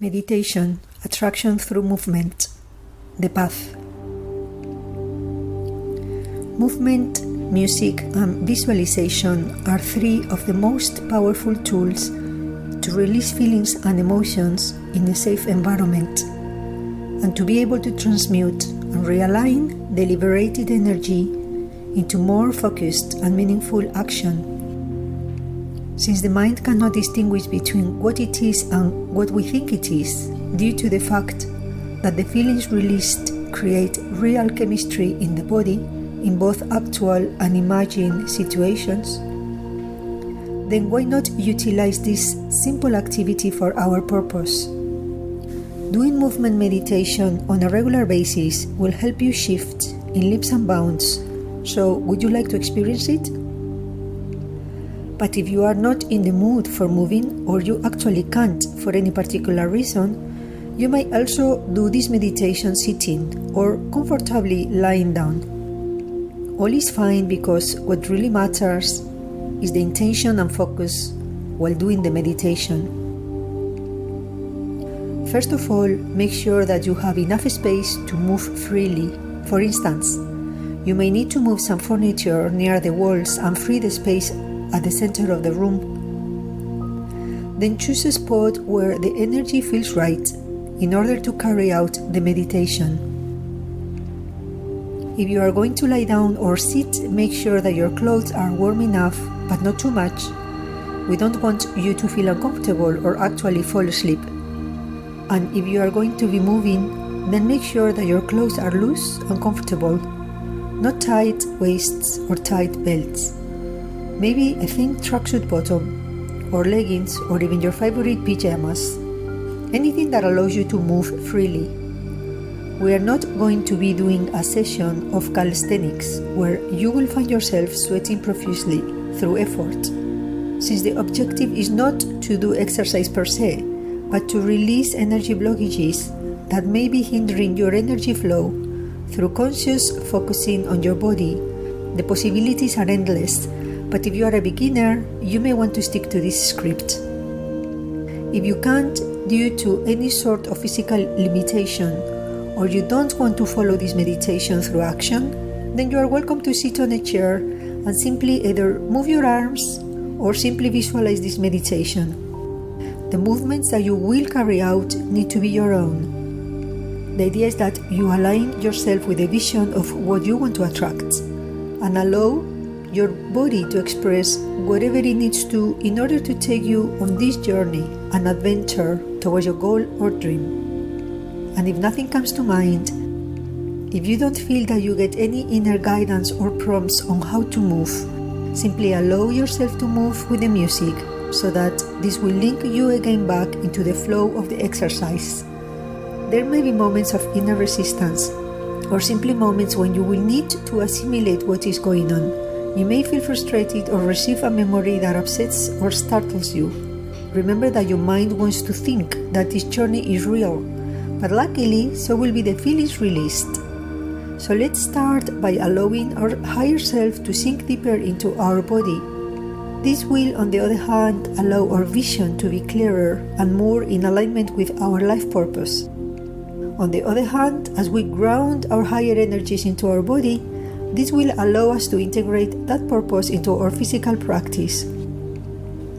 Meditation, attraction through movement, the path. Movement, music, and visualization are three of the most powerful tools to release feelings and emotions in a safe environment, and to be able to transmute and realign the liberated energy into more focused and meaningful action. Since the mind cannot distinguish between what it is and what we think it is, due to the fact that the feelings released create real chemistry in the body in both actual and imagined situations, then why not utilize this simple activity for our purpose? Doing movement meditation on a regular basis will help you shift in leaps and bounds. So, would you like to experience it? But if you are not in the mood for moving, or you actually can't for any particular reason, you may also do this meditation sitting or comfortably lying down. All is fine, because what really matters is the intention and focus while doing the meditation. First of all, make sure that you have enough space to move freely. For instance, you may need to move some furniture near the walls and free the space at the center of the room. Then choose a spot where the energy feels right in order to carry out the meditation. If you are going to lie down or sit, make sure that your clothes are warm enough, but not too much. We don't want you to feel uncomfortable or actually fall asleep. And if you are going to be moving, then make sure that your clothes are loose and comfortable, not tight waists or tight belts. Maybe a thin tracksuit bottom, or leggings, or even your favorite pajamas. Anything that allows you to move freely. We are not going to be doing a session of calisthenics where you will find yourself sweating profusely through effort, since the objective is not to do exercise per se, but to release energy blockages that may be hindering your energy flow through conscious focusing on your body. The possibilities are endless, but if you are a beginner, you may want to stick to this script. If you can't, due to any sort of physical limitation, or you don't want to follow this meditation through action, then you are welcome to sit on a chair and simply either move your arms or simply visualize this meditation. The movements that you will carry out need to be your own. The idea is that you align yourself with a vision of what you want to attract and allow your body to express whatever it needs to in order to take you on this journey, an adventure towards your goal or dream. And if nothing comes to mind, if you don't feel that you get any inner guidance or prompts on how to move, simply allow yourself to move with the music so that this will link you again back into the flow of the exercise. There may be moments of inner resistance, or simply moments when you will need to assimilate what is going on. You may feel frustrated or receive a memory that upsets or startles you. Remember that your mind wants to think that this journey is real, but luckily, so will be the feelings released. So let's start by allowing our higher self to sink deeper into our body. This will, on the other hand, allow our vision to be clearer and more in alignment with our life purpose. On the other hand, as we ground our higher energies into our body, this will allow us to integrate that purpose into our physical practice.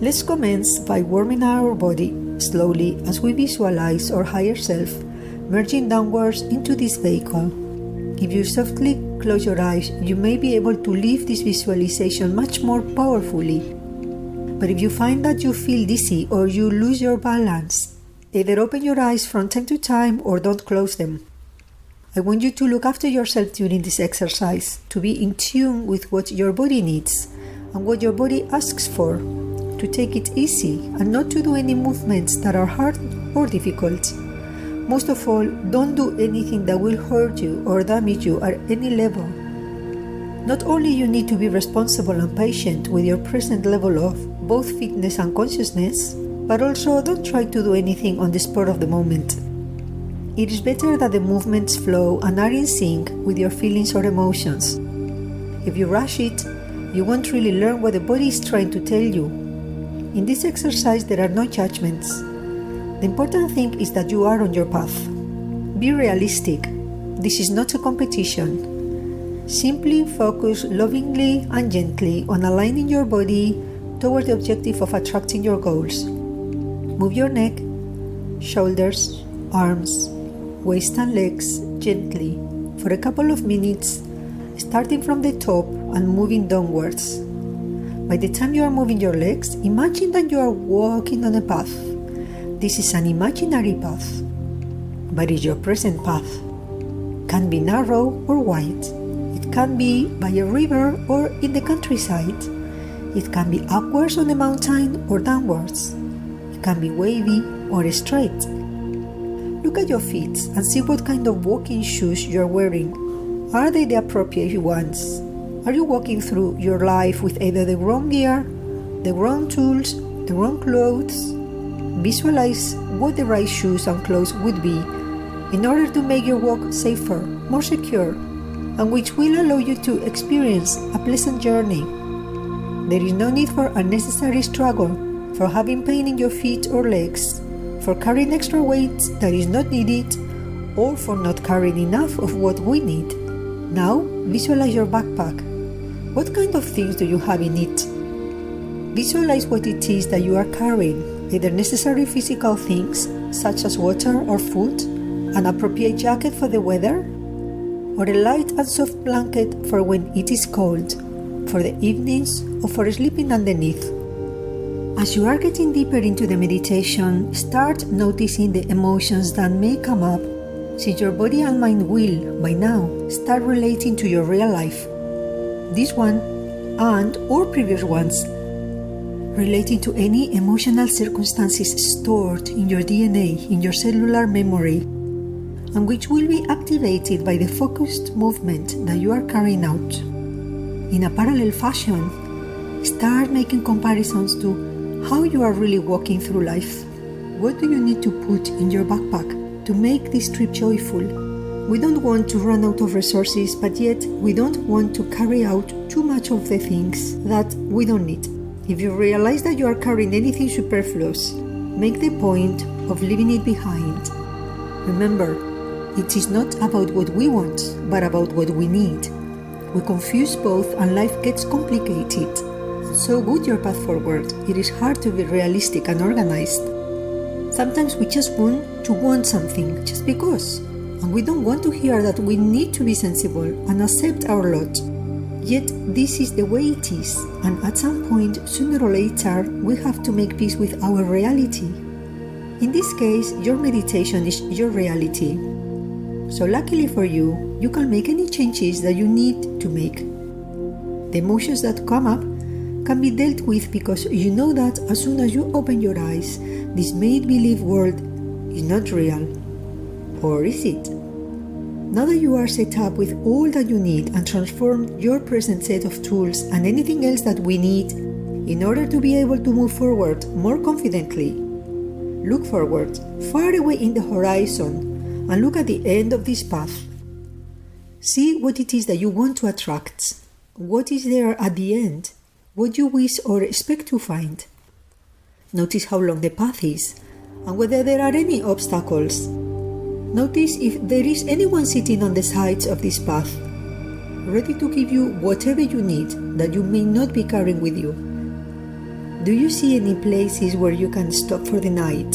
Let's commence by warming our body slowly as we visualize our higher self merging downwards into this vehicle. If you softly close your eyes, you may be able to live this visualization much more powerfully. But if you find that you feel dizzy or you lose your balance, either open your eyes from time to time or don't close them. I want you to look after yourself during this exercise, to be in tune with what your body needs and what your body asks for, to take it easy and not to do any movements that are hard or difficult. Most of all, don't do anything that will hurt you or damage you at any level. Not only you need to be responsible and patient with your present level of both fitness and consciousness, but also don't try to do anything on the spur of the moment. It is better that the movements flow and are in sync with your feelings or emotions. If you rush it, you won't really learn what the body is trying to tell you. In this exercise, there are no judgments. The important thing is that you are on your path. Be realistic. This is not a competition. Simply focus lovingly and gently on aligning your body toward the objective of attracting your goals. Move your neck, shoulders, arms, waist and legs gently for a couple of minutes, starting from the top and moving downwards. By the time you are moving your legs, imagine that you are walking on a path. This is an imaginary path, but it's your present path. It can be narrow or wide. It can be by a river or in the countryside. It can be upwards on a mountain or downwards. It can be wavy or straight. Look at your feet and see what kind of walking shoes you are wearing. Are they the appropriate ones? Are you walking through your life with either the wrong gear, the wrong tools, the wrong clothes? Visualize what the right shoes and clothes would be in order to make your walk safer, more secure, and which will allow you to experience a pleasant journey. There is no need for unnecessary struggle, for having pain in your feet or legs, for carrying extra weight that is not needed, or for not carrying enough of what we need. Now, visualize your backpack. What kind of things do you have in it? Visualize what it is that you are carrying, either necessary physical things such as water or food, an appropriate jacket for the weather, or a light and soft blanket for when it is cold, for the evenings or for sleeping underneath. As you are getting deeper into the meditation, start noticing the emotions that may come up, since your body and mind will, by now, start relating to your real life. This one, and or previous ones, relating to any emotional circumstances stored in your DNA, in your cellular memory, and which will be activated by the focused movement that you are carrying out. In a parallel fashion, start making comparisons to how you are really walking through life. What do you need to put in your backpack to make this trip joyful? We don't want to run out of resources, but yet we don't want to carry out too much of the things that we don't need. If you realize that you are carrying anything superfluous, make the point of leaving it behind. Remember, it is not about what we want, but about what we need. We confuse both and life gets complicated. So good your path forward. It is hard to be realistic and organized. Sometimes we just want something just because, and we don't want to hear that we need to be sensible and accept our lot. Yet this is the way it is, and at some point, sooner or later, we have to make peace with our reality. In this case, your meditation is your reality. So luckily for you, you can make any changes that you need to make. The emotions that come up can be dealt with because you know that as soon as you open your eyes, this made-believe world is not real. Or is it? Now that you are set up with all that you need and transformed your present set of tools and anything else that we need in order to be able to move forward more confidently, look forward, far away in the horizon, and look at the end of this path. See what it is that you want to attract. What is there at the end? What you wish or expect to find. Notice how long the path is and whether there are any obstacles. Notice if there is anyone sitting on the sides of this path, ready to give you whatever you need that you may not be carrying with you. Do you see any places where you can stop for the night,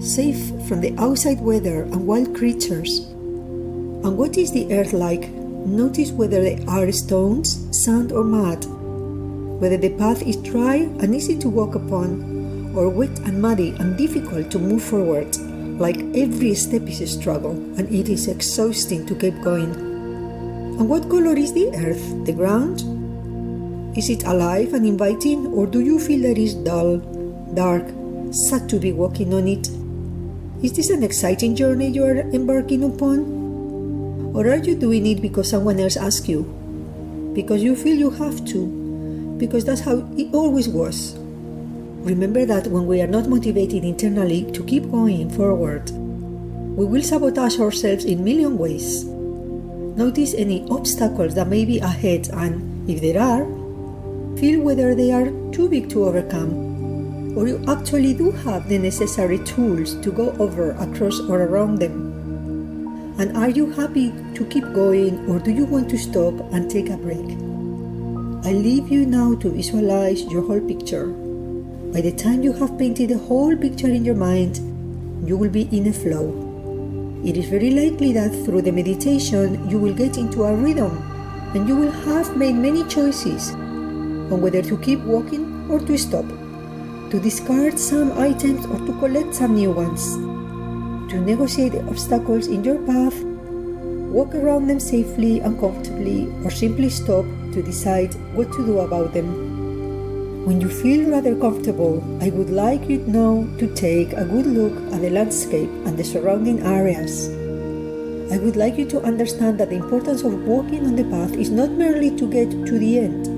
safe from the outside weather and wild creatures? And what is the earth like? Notice whether there are stones, sand or mud, whether the path is dry and easy to walk upon, or wet and muddy and difficult to move forward, like every step is a struggle and it is exhausting to keep going. And what color is the earth, the ground? Is it alive and inviting, or do you feel that it is dull, dark, sad to be walking on it? Is this an exciting journey you are embarking upon? Or are you doing it because someone else asked you? Because you feel you have to? Because that's how it always was. Remember that when we are not motivated internally to keep going forward, we will sabotage ourselves in a million ways. Notice any obstacles that may be ahead, and if there are, feel whether they are too big to overcome. or you actually do have the necessary tools to go over, across, or around them? And are you happy to keep going, or do you want to stop and take a break? I leave you now to visualize your whole picture. By the time you have painted the whole picture in your mind, you will be in a flow. It is very likely that through the meditation you will get into a rhythm, and you will have made many choices on whether to keep walking or to stop, to discard some items or to collect some new ones, to negotiate the obstacles in your path, walk around them safely and comfortably, or simply stop to decide what to do about them. When you feel rather comfortable, I would like you now to take a good look at the landscape and the surrounding areas. I would like you to understand that the importance of walking on the path is not merely to get to the end,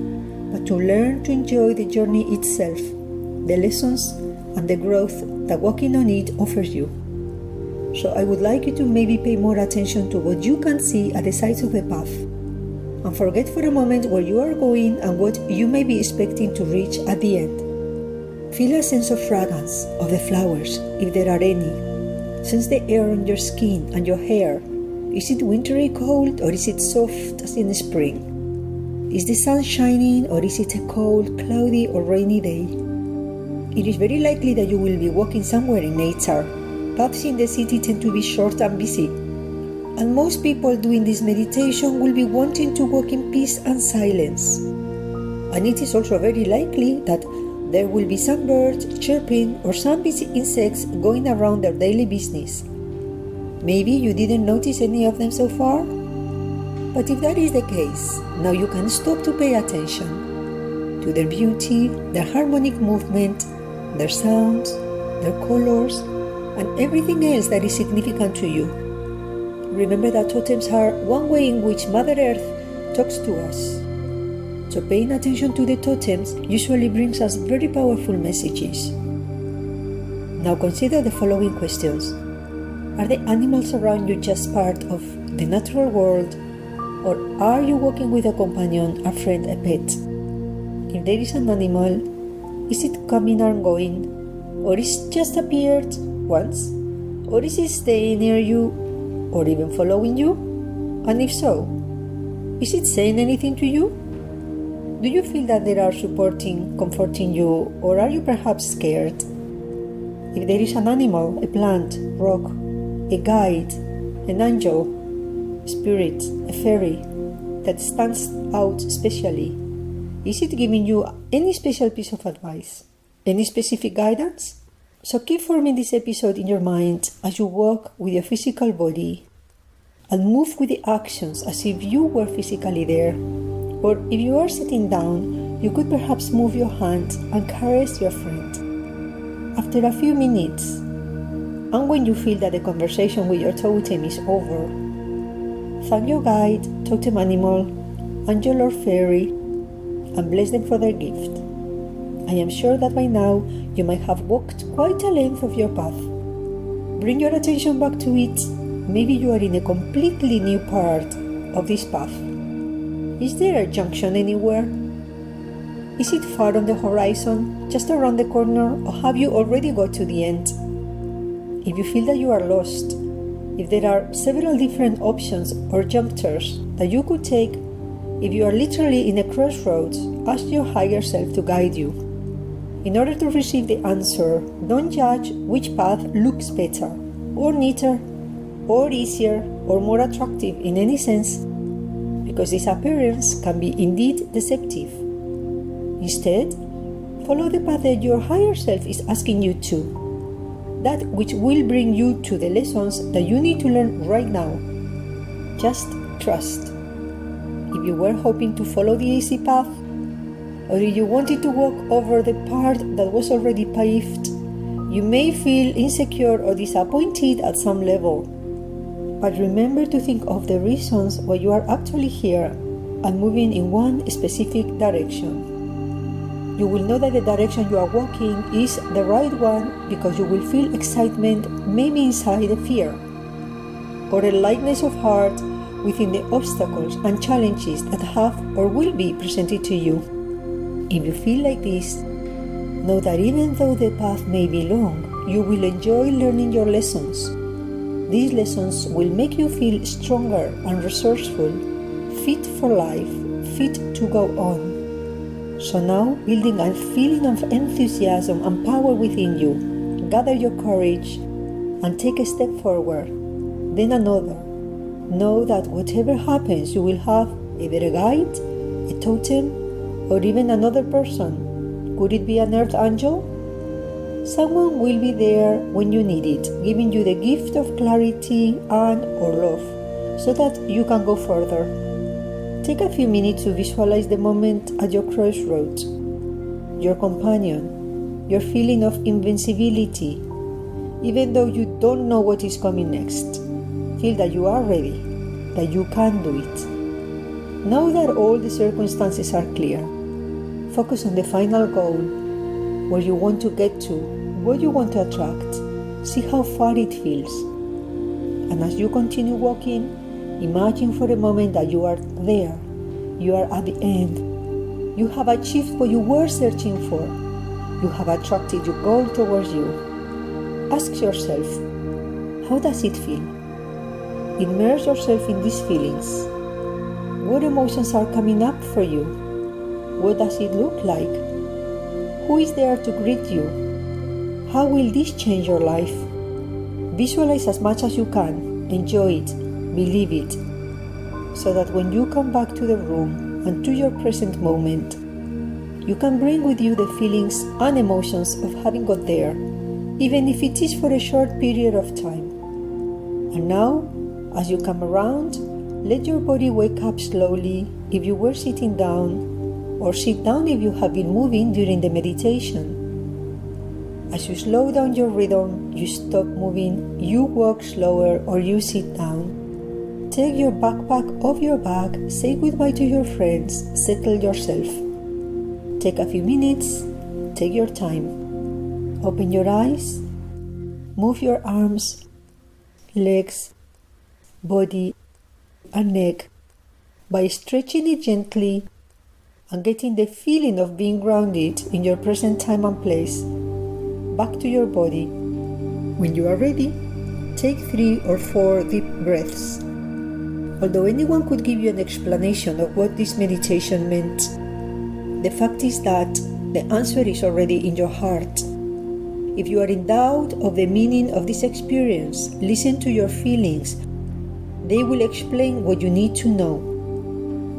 but to learn to enjoy the journey itself, the lessons and the growth that walking on it offers you. So I would like you to maybe pay more attention to what you can see at the sides of the path, and forget for a moment where you are going and what you may be expecting to reach at the end. Feel a sense of fragrance of the flowers, if there are any. Sense the air on your skin and your hair. Is it wintry cold, or is it soft as in spring? Is the sun shining, or is it a cold, cloudy or rainy day? It is very likely that you will be walking somewhere in nature. Paths in the city tend to be short and busy, and most people doing this meditation will be wanting to walk in peace and silence. And it is also very likely that there will be some birds chirping or some busy insects going around their daily business. Maybe you didn't notice any of them so far? But if that is the case, now you can stop to pay attention to their beauty, their harmonic movement, their sounds, their colors, and everything else that is significant to you. Remember that totems are one way in which Mother Earth talks to us. So paying attention to the totems usually brings us very powerful messages. Now consider the following questions. Are the animals around you just part of the natural world, or are you walking with a companion, a friend, a pet? If there is an animal, is it coming and going, or is it just appeared once, or is it staying near you, or even following you? And if so, is it saying anything to you? Do you feel that they are supporting, comforting you, or are you perhaps scared? If there is an animal, a plant, rock, a guide, an angel, spirit, a fairy that stands out specially, is it giving you any special piece of advice? Any specific guidance? So keep forming this episode in your mind as you walk with your physical body, and move with the actions as if you were physically there. Or if you are sitting down, you could perhaps move your hand and caress your friend. After a few minutes, and when you feel that the conversation with your totem is over, thank your guide, totem animal, angel or fairy, and bless them for their gift. I am sure that by now you might have walked quite a length of your path. Bring your attention back to it. Maybe you are in a completely new part of this path. Is there a junction anywhere? Is it far on the horizon, just around the corner, or have you already got to the end? If you feel that you are lost, if there are several different options or junctures that you could take, if you are literally in a crossroads, ask your higher self to guide you. In order to receive the answer, don't judge which path looks better, or neater, or easier, or more attractive in any sense, because this appearance can be indeed deceptive. Instead, follow the path that your higher self is asking you to, that which will bring you to the lessons that you need to learn right now. Just trust. If you were hoping to follow the easy path, or if you wanted to walk over the part that was already paved, you may feel insecure or disappointed at some level. But remember to think of the reasons why you are actually here and moving in one specific direction. You will know that the direction you are walking is the right one because you will feel excitement, maybe inside a fear, or a lightness of heart within the obstacles and challenges that have or will be presented to you. If you feel like this, Know that even though the path may be long, you will enjoy learning your lessons. These lessons will make you feel stronger and resourceful, fit for life, fit to go on. So now, building a feeling of enthusiasm and power within you, gather your courage and take a step forward, then another. Know that whatever happens, you will have either a guide, a totem, or even another person. Could it be an earth angel? Someone will be there when you need it, giving you the gift of clarity and/or love, so that you can go further. Take a few minutes to visualize the moment at your crossroads, your companion, your feeling of invincibility, even though you don't know what is coming next. Feel that you are ready, that you can do it. Know that all the circumstances are clear. Focus on the final goal, where you want to get to, what you want to attract. See how far it feels. And as you continue walking, imagine for a moment that you are there. You are at the end. You have achieved what you were searching for. You have attracted your goal towards you. Ask yourself, how does it feel? Immerse yourself in these feelings. What emotions are coming up for you? What does it look like? Who is there to greet you? How will this change your life? Visualize as much as you can. Enjoy it. Believe it. So that when you come back to the room and to your present moment, you can bring with you the feelings and emotions of having got there, even if it is for a short period of time. And now, as you come around, let your body wake up slowly if you were sitting down, or sit down if you have been moving during the meditation. As you slow down your rhythm, you stop moving, you walk slower, or you sit down. Take your backpack off your back, say goodbye to your friends, settle yourself. Take a few minutes, take your time. Open your eyes, move your arms, legs, body, and neck by stretching it gently and getting the feeling of being grounded in your present time and place. Back to your body. When you are ready, take 3 or 4 deep breaths. Although anyone could give you an explanation of what this meditation meant, the fact is that the answer is already in your heart. If you are in doubt of the meaning of this experience, listen to your feelings. They will explain what you need to know.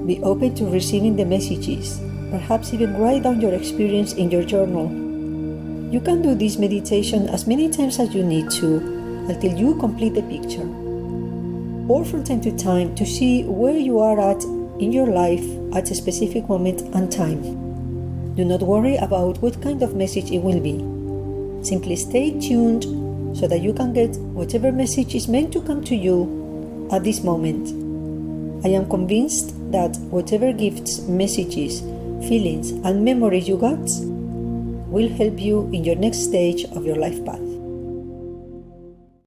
Be open to receiving the messages. Perhaps even write down your experience in your journal. You can do this meditation as many times as you need to until you complete the picture, or from time to time to see where you are at in your life at a specific moment and time. Do not worry about what kind of message it will be. Simply stay tuned so that you can get whatever message is meant to come to you at this moment. I am convinced that whatever gifts, messages, feelings, and memories you got will help you in your next stage of your life path.